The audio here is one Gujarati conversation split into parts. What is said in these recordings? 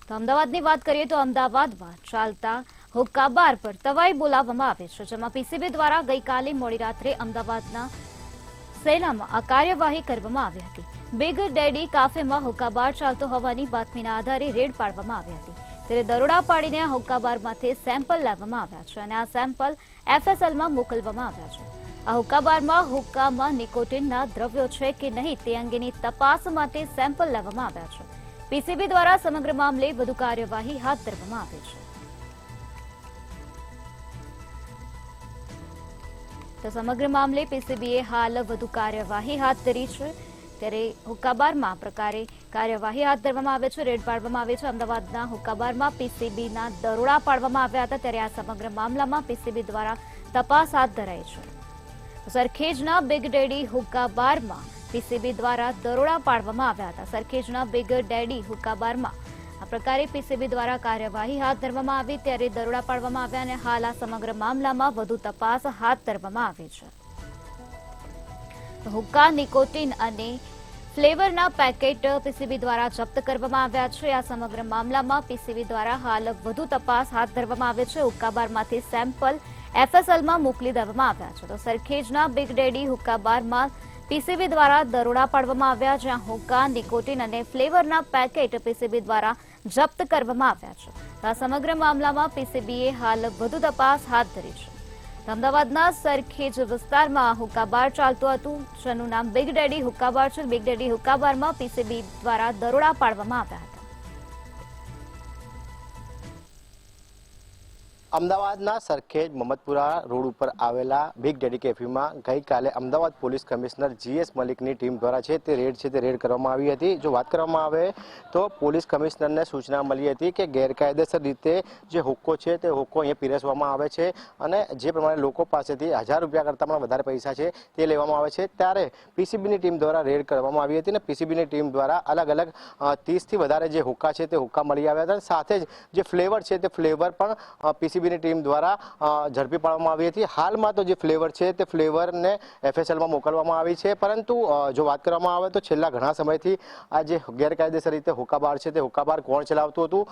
તો અમદાવાદની વાત કરીએ તો અમદાવાદમાં ચાલતા હુક્કા બાર પર તવાઈ બોલાવવામાં આવે છે, જેમાં પીસીબી દ્વારા ગઈકાલે મોડી રાત્રે અમદાવાદના સેનામાં આ કાર્યવાહી કરવામાં આવી હતી. બિગ ડેડી કાફેમાં હુક્કા બાર ચાલતો હોવાની બાતમીના આધારે રેડ પાડવામાં આવી હતી. ત્યારે દરોડા પાડીને આ હુક્કા બારમાંથી સેમ્પલ લેવામાં આવ્યા છે અને આ સેમ્પલ એફએસએલમાં મોકલવામાં આવ્યા છે. આ હુક્કા બારમાં હુક્કામાં નિકોટિનના દ્રવ્યો છે કે નહીં તે અંગેની તપાસ માટે સેમ્પલ લેવામાં આવ્યા છે. પીસીબી દ્વારા સમગ્ર મામલે વધુ કાર્યવાહી હાથ ધરવામાં આવી છે. તો સમગ્ર મામલે પીસીબીએ હાલ વધુ કાર્યવાહી હાથ ધરી છે. ત્યારે હુક્કાબારમાં આ પ્રકારે કાર્યવાહી હાથ ધરવામાં આવે છે, રેડ પાડવામાં આવે છે. અમદાવાદના હુક્કાબારમાં પીસીબીના દરોડા પાડવામાં આવ્યા હતા. ત્યારે આ સમગ્ર મામલામાં પીસીબી દ્વારા તપાસ હાથ ધરાઈ છે. સરખેજના બિગ ડેડી હુક્કા બારમાં પીસીબી દ્વારા દરોડા પાડવામાં આવ્યા હતા. સરખેજના બિગ ડેડી હુક્કા બારમાં આ પ્રકારે પીસીબી દ્વારા કાર્યવાહી હાથ ધરવામાં આવી. ત્યારે દરોડા પાડવામાં આવ્યા અને હાલ આ સમગ્ર મામલામાં વધુ તપાસ હાથ ધરવામાં આવી છે. હુક્કા, નિકોટિન અને ફ્લેવરના પેકેટ પીસીબી દ્વારા જપ્ત કરવામાં આવ્યા છે. આ સમગ્ર મામલામાં પીસીબી દ્વારા હાલ વધુ તપાસ હાથ ધરવામાં આવે છે. હુક્કા બારમાંથી સેમ્પલ એફએસએલમાં મોકલી દેવામાં આવ્યા છે. તો સરખેજના બિગ ડેડી હુક્કા બારમાં પીસીબી દ્વારા દરોડા પાડવામાં આવ્યા, જ્યાં હુક્કા, નિકોટિન અને ફ્લેવરના પેકેટ પીસીબી દ્વારા જપ્ત કરવામાં આવ્યા છે. આ સમગ્ર મામલામાં પીસીબીએ હાલ વધુ તપાસ હાથ ધરી છે. અમદાવાદના સરખેજ વિસ્તારમાં હુક્કા બાર ચાલતું હતું, જેનું નામ બિગ ડેડી હુક્કા બાર છે. બિગ ડેડી હુક્કા બારમાં પીસીબી દ્વારા દરોડા પાડવામાં આવ્યા હતા. અમદાવાદના સરખેજ મહમદપુરા રોડ ઉપર આવેલા બિગ ડેડી કેફેમાં ગઈકાલે અમદાવાદ પોલીસ કમિશનર જીએસ મલિકની ટીમ દ્વારા તે રેડ કરવામાં આવી હતી. જો વાત કરવામાં આવે તો પોલીસ કમિશનરને સૂચના મળી હતી કે ગેરકાયદેસર રીતે જે હુક્કો છે તે હુક્કો અહીંયા પીરસવામાં આવે છે અને જે પ્રમાણે લોકો પાસેથી 1000 રૂપિયા કરતાં પણ વધારે પૈસા છે તે લેવામાં આવે છે. ત્યારે પીસીબીની ટીમ દ્વારા રેડ કરવામાં આવી હતી અને પીસીબીની ટીમ દ્વારા અલગ અલગ 30થી વધારે જે હુક્કા છે તે હુક્કા મળી આવ્યા હતા. સાથે જ જે ફ્લેવર છે તે ફ્લેવર પણ પીસીબીની ટીમ દ્વારા ઝડપી પાડવામાં આવી હતી. હાલમાં તો જે ફ્લેવર છે તે ફ્લેવરને એફએસએલમાં મોકલવામાં આવી છે. પરંતુ જો વાત કરવામાં આવે તો છેલ્લા ઘણા સમયથી આ જે ગેરકાયદેસર રીતે હુક્કા બાર છે તે હુક્કા બાર કોણ ચલાવતું હતું,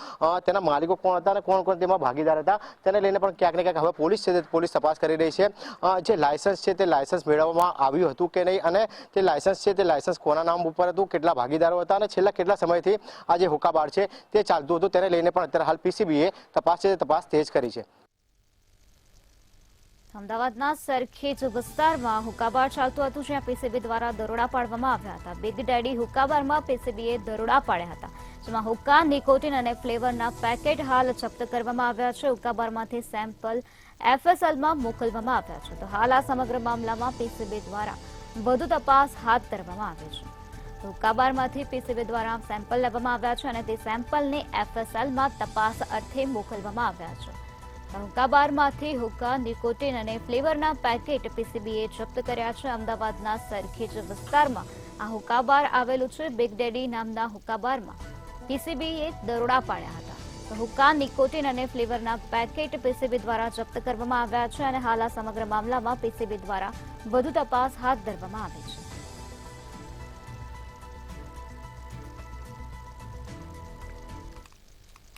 તેના માલિકો કોણ હતા અને કોણ કોણ તેમાં ભાગીદાર હતા, તેને લઈને પણ ક્યાંક ને ક્યાંક હવે પોલીસ છે તે પોલીસ તપાસ કરી રહી છે. જે લાયસન્સ છે તે લાયસન્સ મેળવવામાં આવ્યું હતું કે નહીં અને તે લાયસન્સ છે તે લાયસન્સ કોના નામ ઉપર હતું, કેટલા ભાગીદારો હતા અને છેલ્લા કેટલા સમયથી આ જે હુક્કા બાર છે તે ચાલતું હતું, તેને લઈને પણ અત્યારે હાલ પીસીબીએ તપાસ તેજ કરી છે. અમદાવાદના સરખેજ વિસ્તારમાં હુક્કા બાર ચાલતું હતું, જ્યાં પીસીબી દ્વારા દરોડા પાડવામાં આવ્યા હતા. બિગ ડેડી હુક્કા બારમાં પીસીબીએ દરોડા પાડ્યા હતા, જેમાં હુક્કા, નિકોટિન અને ફ્લેવરના પેકેટ હાલ જપ્ત કરવામાં આવ્યા છે. હુક્કા બારમાંથી સેમ્પલ એફએસએલમાં મોકલવામાં આવ્યા છે. તો હાલ આ સમગ્ર મામલામાં પીસીબી દ્વારા વધુ તપાસ હાથ ધરવામાં આવી છે. હુક્કા બારમાંથી પીસીબી દ્વારા સેમ્પલ લેવામાં આવ્યા છે અને તે સેમ્પલને એફએસએલમાં તપાસ અર્થે મોકલવામાં આવ્યા છે. હુક્કા બારમાંથી હુક્કા, નિકોટિન અને ફ્લેવરના પેકેટ પીસીબીએ જપ્ત કર્યા છે. અમદાવાદના સરખેજ વિસ્તારમાં આ હુક્કા બાર આવેલું છે. બિગ ડેડી નામના હુક્કા બારમાં પીસીબીએ દરોડા પાડ્યા હતા. તો હુક્કા, નિકોટિન અને ફ્લેવરના પેકેટ પીસીબી દ્વારા જપ્ત કરવામાં આવ્યા છે અને હાલ આ સમગ્ર મામલામાં પીસીબી દ્વારા વધુ તપાસ હાથ ધરવામાં આવી છે.